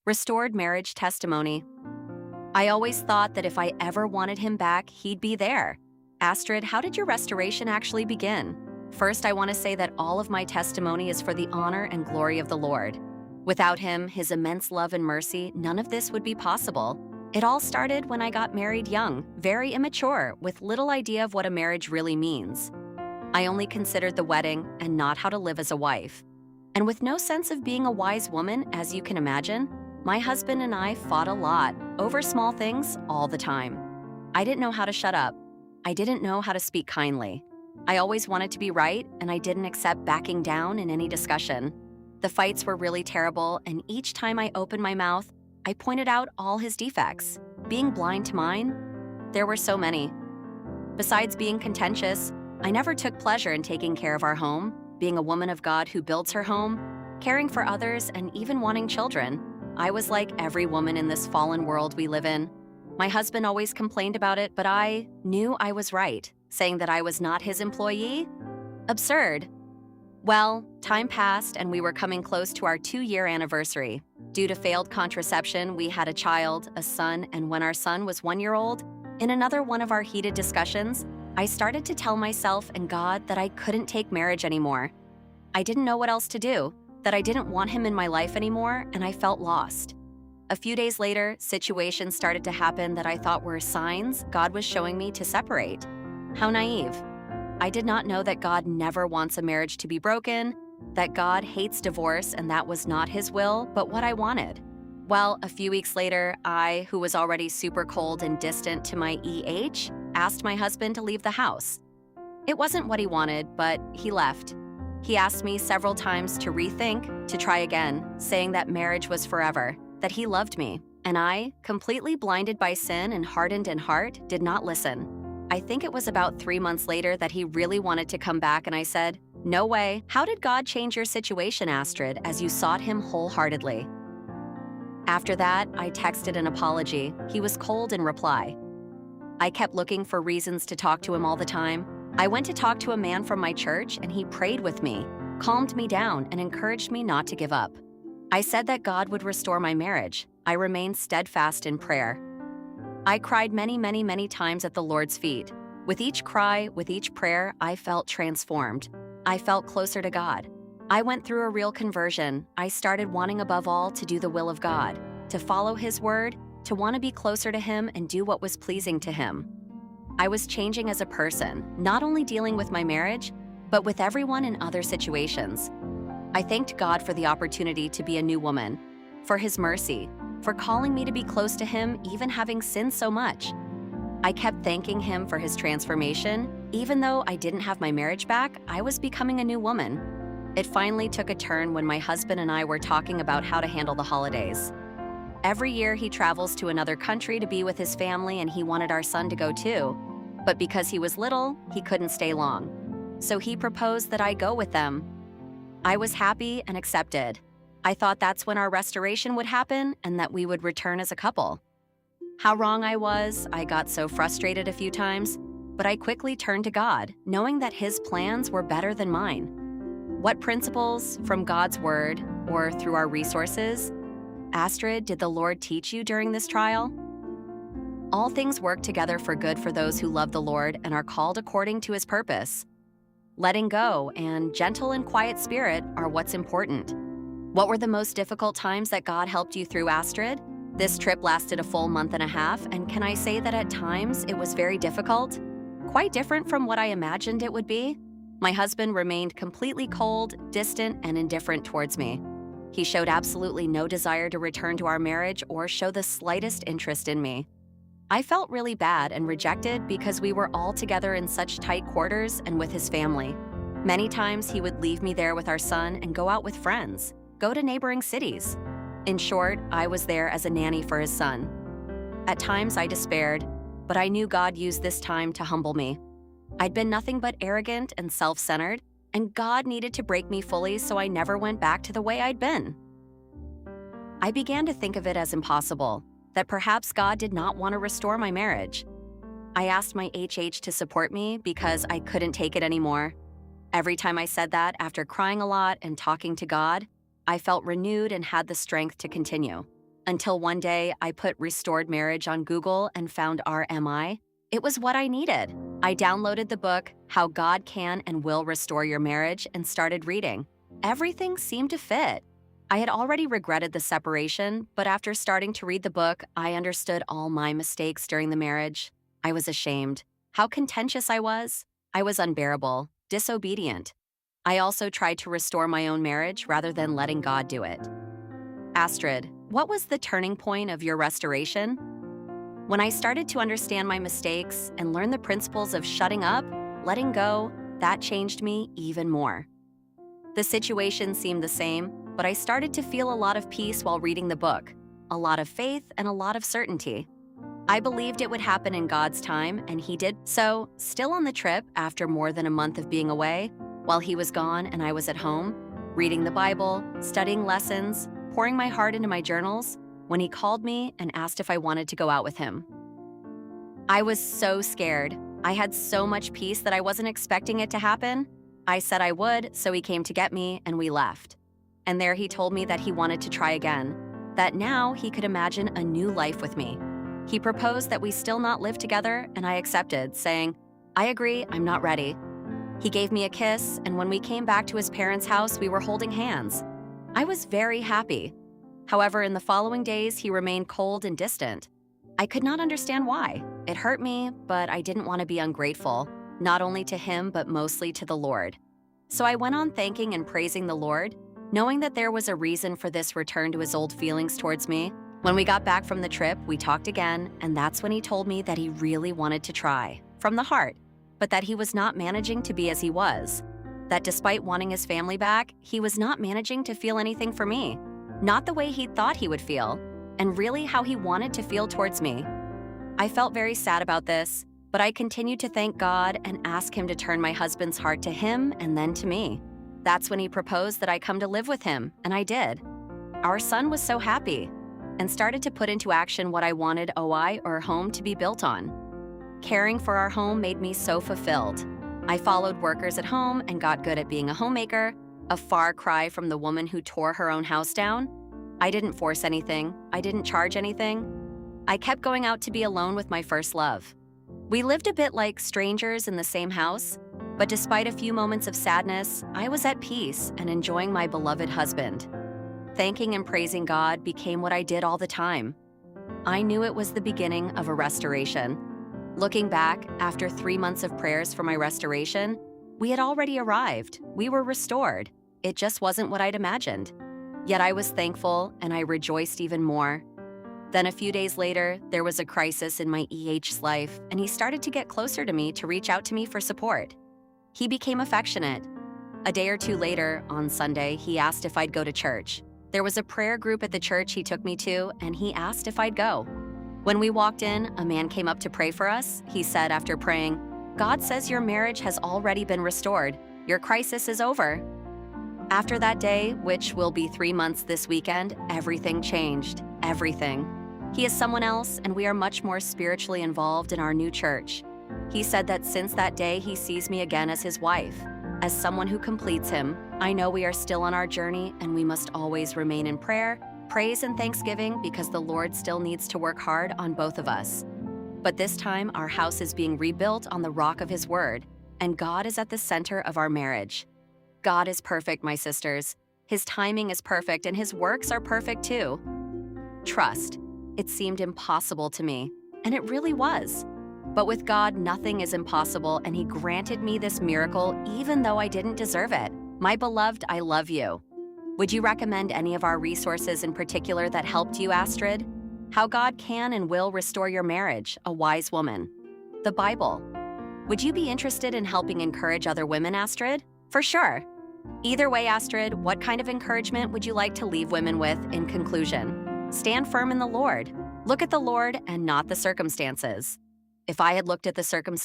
Restored marriage testimony. I always thought that if I ever wanted him back, he'd be there. Astrid, how did your restoration actually begin? First, I want to say that all of my testimony is for the honor and glory of the Lord. Without him, his immense love and mercy, none of this would be possible. It all started when I got married young, very immature, with little idea of what a marriage really means. I only considered the wedding and not how to live as a wife. And with no sense of being a wise woman, as you can imagine, my husband and I fought a lot, over small things, all the time. I didn't know how to shut up. I didn't know how to speak kindly. I always wanted to be right, and I didn't accept backing down in any discussion. The fights were really terrible, and each time I opened my mouth, I pointed out all his defects. Being blind to mine, there were so many. Besides being contentious, I never took pleasure in taking care of our home, being a woman of God who builds her home, caring for others, and even wanting children. I was like every woman in this fallen world we live in. My husband always complained about it, but I knew I was right, saying that I was not his employee? Absurd. Well, time passed and we were coming close to our 2-year anniversary. Due to failed contraception, we had a child, a son, and when our son was 1 year old, in another one of our heated discussions, I started to tell myself and God that I couldn't take marriage anymore. I didn't know what else to do, that I didn't want him in my life anymore, and I felt lost. A few days later, situations started to happen that I thought were signs God was showing me to separate. How naive. I did not know that God never wants a marriage to be broken, that God hates divorce and that was not his will, but what I wanted. Well, a few weeks later, I, who was already super cold and distant to my EH, asked my husband to leave the house. It wasn't what he wanted, but he left. He asked me several times to rethink, to try again, saying that marriage was forever, that he loved me, and I, completely blinded by sin and hardened in heart, did not listen. I think it was about 3 months later that he really wanted to come back, and I said, "No way. How did God change your situation, Astrid, as you sought him wholeheartedly?" After that, I texted an apology. He was cold in reply. I kept looking for reasons to talk to him all the time. I went to talk to a man from my church, and he prayed with me, calmed me down, and encouraged me not to give up. I said that God would restore my marriage. I remained steadfast in prayer. I cried many times at the Lord's feet. With each cry, with each prayer, I felt transformed. I felt closer to God. I went through a real conversion. I started wanting above all to do the will of God, to follow his word, to want to be closer to him and do what was pleasing to him. I was changing as a person, not only dealing with my marriage, but with everyone in other situations. I thanked God for the opportunity to be a new woman, for his mercy, for calling me to be close to him even having sinned so much. I kept thanking him for his transformation. Even though I didn't have my marriage back, I was becoming a new woman. It finally took a turn when my husband and I were talking about how to handle the holidays. Every year he travels to another country to be with his family, and he wanted our son to go too. But because he was little, he couldn't stay long. So he proposed that I go with them. I was happy and accepted. I thought that's when our restoration would happen and that we would return as a couple. How wrong I was, I got so frustrated a few times, but I quickly turned to God, knowing that his plans were better than mine. What principles, from God's word or through our resources, Astrid, did the Lord teach you during this trial? All things work together for good for those who love the Lord and are called according to his purpose. Letting go and gentle and quiet spirit are what's important. What were the most difficult times that God helped you through, Astrid? This trip lasted a full month and a half, and can I say that at times it was very difficult? Quite different from what I imagined it would be. My husband remained completely cold, distant, and indifferent towards me. He showed absolutely no desire to return to our marriage or show the slightest interest in me. I felt really bad and rejected because we were all together in such tight quarters and with his family. Many times he would leave me there with our son and go out with friends, go to neighboring cities. In short, I was there as a nanny for his son. At times I despaired, but I knew God used this time to humble me. I'd been nothing but arrogant and self-centered, and God needed to break me fully so I never went back to the way I'd been. I began to think of it as impossible, that perhaps God did not want to restore my marriage. I asked my HH to support me because I couldn't take it anymore. Every time I said that, after crying a lot and talking to God, I felt renewed and had the strength to continue. Until one day, I put restored marriage on Google and found RMI. It was what I needed. I downloaded the book, How God Can and Will Restore Your Marriage, and started reading. Everything seemed to fit. I had already regretted the separation, but after starting to read the book, I understood all my mistakes during the marriage. I was ashamed. How contentious I was. I was unbearable, disobedient. I also tried to restore my own marriage rather than letting God do it. Astrid, what was the turning point of your restoration? When I started to understand my mistakes and learn the principles of shutting up, letting go, that changed me even more. The situation seemed the same, but I started to feel a lot of peace while reading the book, a lot of faith and a lot of certainty. I believed it would happen in God's time, and He did so. Still on the trip, after more than a month of being away, while He was gone and I was at home, reading the Bible, studying lessons, pouring my heart into my journals, when He called me and asked if I wanted to go out with Him. I was so scared. I had so much peace that I wasn't expecting it to happen. I said I would, so He came to get me, and we left. And there He told me that He wanted to try again, that now He could imagine a new life with me. He proposed that we still not live together, and I accepted, saying, I agree, I'm not ready. He gave me a kiss, and when we came back to His parents' house, we were holding hands. I was very happy. However, in the following days, He remained cold and distant. I could not understand why. It hurt me, but I didn't want to be ungrateful, not only to Him, but mostly to the Lord. So I went on thanking and praising the Lord, knowing that there was a reason for this return to His old feelings towards me. When we got back from the trip, we talked again, and that's when He told me that He really wanted to try, from the heart, but that He was not managing to be as He was. That despite wanting His family back, He was not managing to feel anything for me, not the way He thought He would feel, and really how He wanted to feel towards me. I felt very sad about this, but I continued to thank God and ask Him to turn my husband's heart to Him and then to me. That's when He proposed that I come to live with Him, and I did. Our son was so happy and started to put into action what I wanted OI, or home, to be built on. Caring for our home made me so fulfilled. I followed workers at home and got good at being a homemaker, a far cry from the woman who tore her own house down. I didn't force anything. I didn't charge anything. I kept going out to be alone with my first love. We lived a bit like strangers in the same house, but despite a few moments of sadness, I was at peace and enjoying my beloved husband. Thanking and praising God became what I did all the time. I knew it was the beginning of a restoration. Looking back, after 3 months of prayers for my restoration, we had already arrived. We were restored. It just wasn't what I'd imagined. Yet I was thankful, and I rejoiced even more. Then a few days later, there was a crisis in my EH's life, and he started to get closer to me to reach out to me for support. He became affectionate. A day or two later, on Sunday, he asked if I'd go to church. There was a prayer group at the church he took me to, and he asked if I'd go. When we walked in, a man came up to pray for us. He said after praying, God says your marriage has already been restored. Your crisis is over. After that day, which will be 3 months this weekend, everything changed. Everything. He is someone else, and we are much more spiritually involved in our new church. He said that since that day, he sees me again as his wife, as someone who completes him. I know we are still on our journey, and we must always remain in prayer, praise, and thanksgiving, because the Lord still needs to work hard on both of us. But this time, our house is being rebuilt on the rock of His Word, and God is at the center of our marriage. God is perfect, my sisters. His timing is perfect, and His works are perfect too. Trust. It seemed impossible to me, and it really was. But with God, nothing is impossible, and He granted me this miracle even though I didn't deserve it. My beloved, I love you. Would you recommend any of our resources in particular that helped you, Astrid? How God Can and Will Restore Your Marriage, A Wise Woman. The Bible. Would you be interested in helping encourage other women, Astrid? For sure. Either way, Astrid, what kind of encouragement would you like to leave women with in conclusion? Stand firm in the Lord. Look at the Lord and not the circumstances. If I had looked at the circumstances,